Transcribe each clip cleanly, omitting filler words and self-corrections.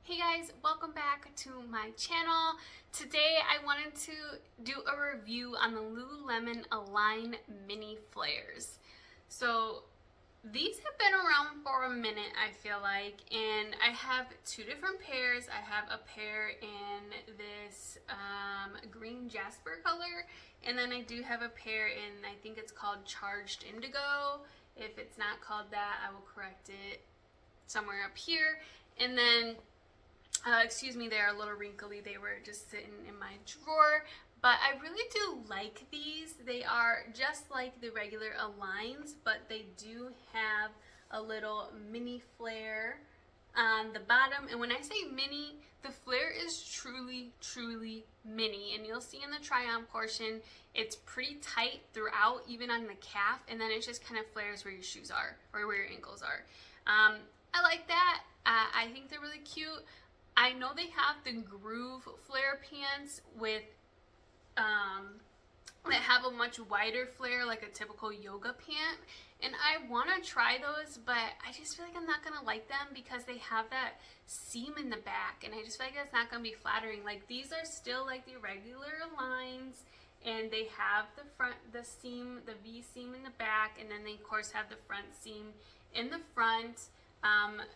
Hey guys, welcome back to my channel. Today I wanted to do a review on the Lululemon Align mini flares. So these have been around for a minute, I feel like, and I have two different pairs. I have a pair in this green jasper color, and then I do have a pair in, I think it's called charged indigo. If it's not called that, I will correct it somewhere up here. And then excuse me, they are a little wrinkly. They were just sitting in my drawer. But I really do like these. They are just like the regular Aligns, but they do have a little mini flare on the bottom. And when I say mini, the flare is truly, truly mini. And you'll see in the try-on portion, it's pretty tight throughout, even on the calf. And then it just kind of flares where your shoes are or where your ankles are. I like that. I think they're really cute. I know they have the groove flare pants with that have a much wider flare, like a typical yoga pant, and I want to try those, but I just feel like I'm not gonna like them because they have that seam in the back, and I just feel like that's not gonna be flattering. Like, these are still like the regular lines, and they have the front, the seam, the V seam in the back, and then they of course have the front seam in the front.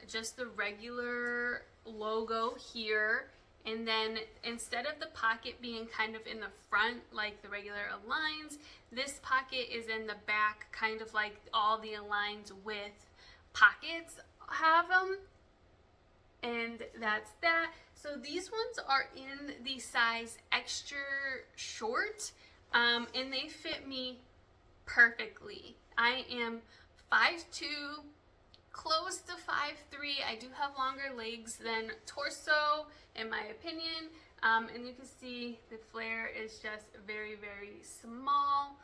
Just the regular logo here, and then instead of the pocket being kind of in the front like the regular Aligns, this pocket is in the back, kind of like all the Aligns with pockets have them, and that's that. So these ones are in the size extra short, and they fit me perfectly. I am 5'2", close to 5'3". I do have longer legs than torso, in my opinion. And you can see the flare is just very, very small.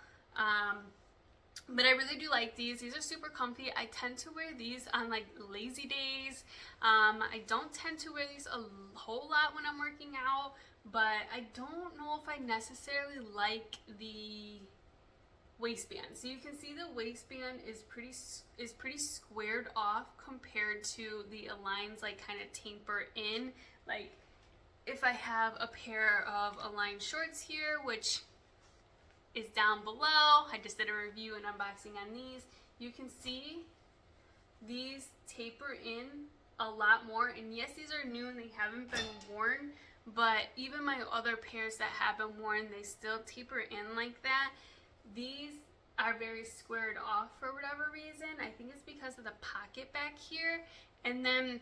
But I really do like these. These are super comfy. I tend to wear these on like lazy days. I don't tend to wear these a whole lot when I'm working out, but I don't know if I necessarily like the waistband. So you can see the waistband is pretty squared off compared to the Aligns, like kind of taper in. Like, if I have a pair of Align shorts here, which is down below, I just did a review and unboxing on these, you can see these taper in a lot more. And yes, these are new and they haven't been worn, but even my other pairs that have been worn, they still taper in like that. These are very squared off for whatever reason. I think it's because of the pocket back here. And then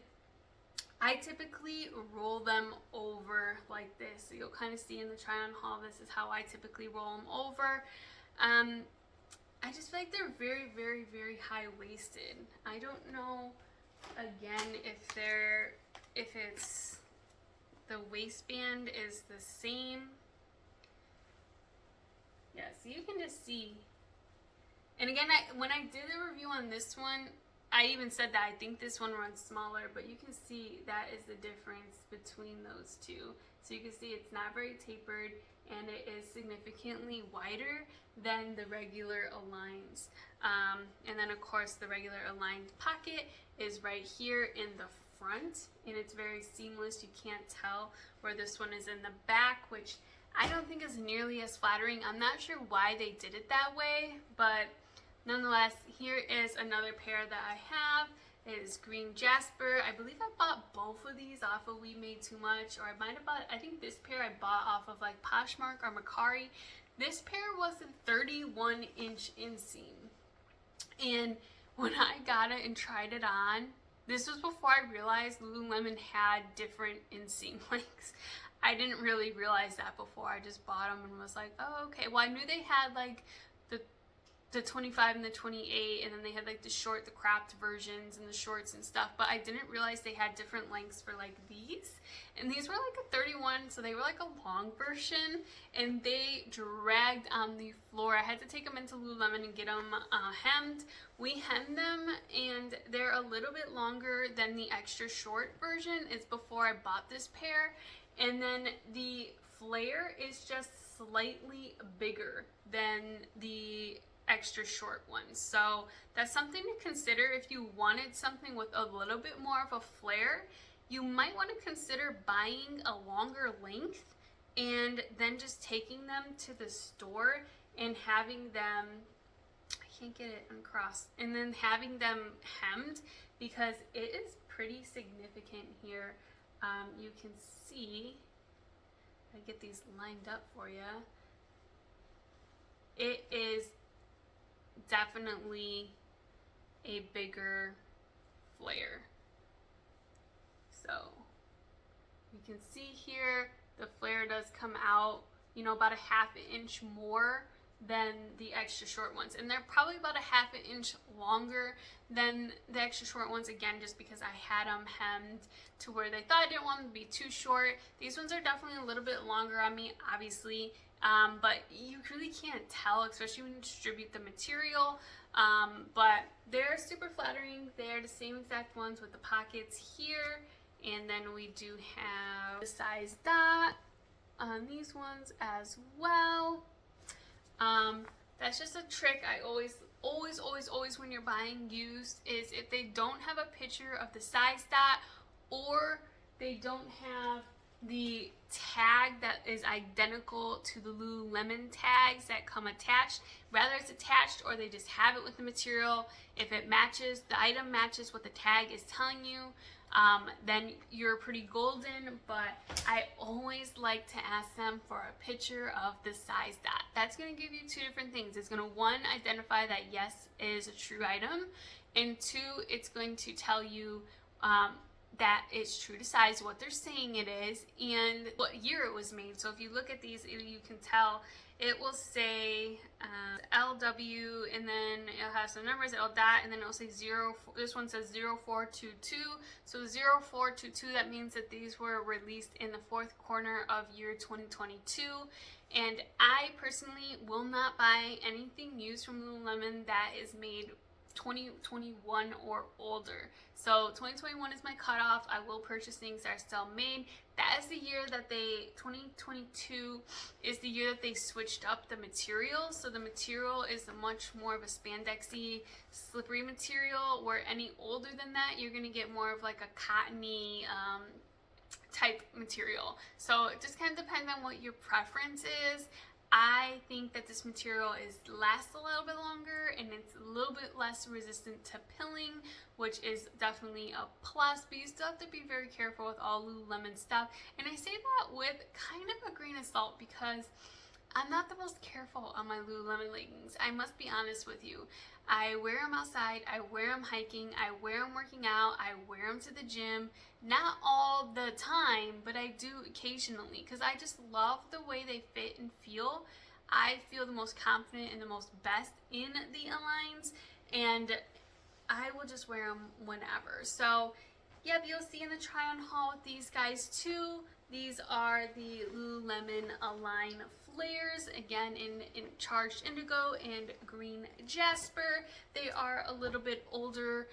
I typically roll them over like this. So you'll kind of see in the try on haul, this is how I typically roll them over. I just feel like they're very, very, very high-waisted. I don't know, again, if it's the waistband is the same. Yeah, so you can just see. And again, when I did a review on this one, I even said that I think this one runs smaller, but you can see that is the difference between those two. So you can see it's not very tapered, and it is significantly wider than the regular Aligns. And then of course the regular Aligned pocket is right here in the front, and it's very seamless. You can't tell where this one is in the back, which I don't think is nearly as flattering. I'm not sure why they did it that way, but nonetheless, here is another pair that I have. It is green jasper. I believe I bought both of these off of We Made Too Much, or I might have bought, I think this pair I bought off of like Poshmark or Mercari. This pair was a 31-inch inseam. And when I got it and tried it on, this was before I realized Lululemon had different inseam lengths. I didn't really realize that before. I just bought them and was like, oh, okay. Well, I knew they had like the 25 and the 28, and then they had like the short, the cropped versions and the shorts and stuff, but I didn't realize they had different lengths for like these. And these were like a 31, so they were like a long version, and they dragged on the floor. I had to take them into Lululemon and get them hemmed. We hemmed them, and they're a little bit longer than the extra short version. It's before I bought this pair. And then the flare is just slightly bigger than the extra short ones. So that's something to consider if you wanted something with a little bit more of a flare. you might want to consider buying a longer length and then just taking them to the store and having them, I can't get it uncrossed, and then having them hemmed, because it is pretty significant here. You can see, I get these lined up for you. It is definitely a bigger flare. So you can see here the flare does come out, you know, about a ½ inch more than the extra short ones, and they're probably about a ½ inch longer than the extra short ones, again just because I had them hemmed to where they thought I didn't want them to be too short. These ones are definitely a little bit longer on me, obviously, but you really can't tell, especially when you distribute the material. But they're super flattering. They're the same exact ones with the pockets here, and then we do have the size dot on these ones as well. That's just a trick I always when you're buying used, is if they don't have a picture of the size dot, or they don't have the tag that is identical to the Lululemon tags that come attached, rather it's attached or they just have it with the material, if it matches, the item matches what the tag is telling you, then you're pretty golden. But I always like to ask them for a picture of the size dot. That's going to give you two different things. It's going to, one, identify that yes, it is a true item, and two, it's going to tell you that it's true to size, what they're saying it is, and what year it was made. So if you look at these, you can tell it will say LW, and then it'll have some numbers, it'll dot, and then it'll say 0. This one says 0422. So 0422, that means that these were released in the 4th quarter of year 2022. And I personally will not buy anything used from Lululemon that is made 2021 or older. So 2021 is my cutoff. I will purchase things that are still made. That is the year that 2022 is the year that they switched up the material. So the material is a much more of a spandexy, slippery material, where any older than that, you're going to get more of like a cottony type material. So it just kind of depends on what your preference is. I think that this material lasts a little bit longer, and it's a little bit less resistant to pilling, which is definitely a plus, but you still have to be very careful with all Lululemon stuff. And I say that with kind of a grain of salt, because I'm not the most careful on my Lululemon leggings. I must be honest with you. I wear them outside, I wear them hiking, I wear them working out, I wear them to the gym. Not all the time, but I do occasionally, because I just love the way they fit and feel. I feel the most confident and the most best in the Aligns, and I will just wear them whenever. So yep, you'll see in the try on haul with these guys too. These are the Lululemon Align flares, again in charged indigo and green jasper. They are a little bit older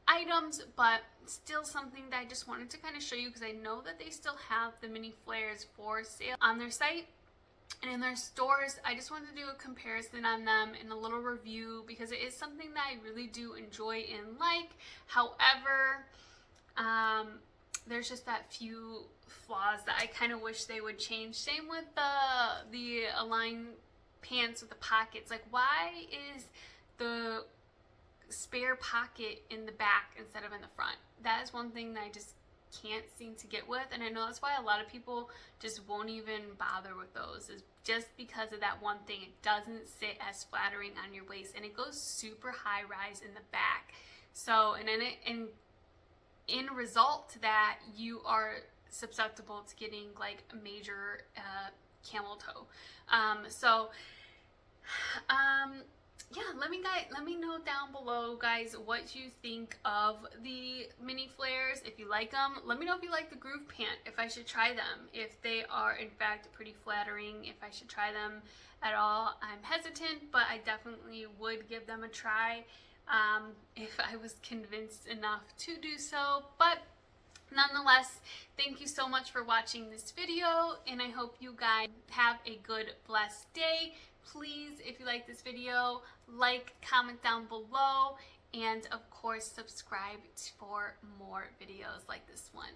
items, but still something that I just wanted to kind of show you, because I know that they still have the mini flares for sale on their site and in their stores. I just wanted to do a comparison on them and a little review, because it is something that I really do enjoy and like. However, there's just that few flaws that I kind of wish they would change. Same with the Align pants with the pockets. Like, why is the spare pocket in the back instead of in the front? That is one thing that I just can't seem to get with, and I know that's why a lot of people just won't even bother with those, is just because of that one thing. It doesn't sit as flattering on your waist, and it goes super high rise in the back. So, and then in result to that, you are susceptible to getting like a major camel toe. Yeah, let me know down below, guys, what you think of the mini flares. If you like them, let me know if you like the groove pant, if I should try them, if they are in fact pretty flattering, if I should try them at all. I'm hesitant, but I definitely would give them a try if I was convinced enough to do so. But nonetheless, thank you so much for watching this video, and I hope you guys have a good, blessed day. Please, if you like this video, like, comment down below, and of course subscribe for more videos like this one.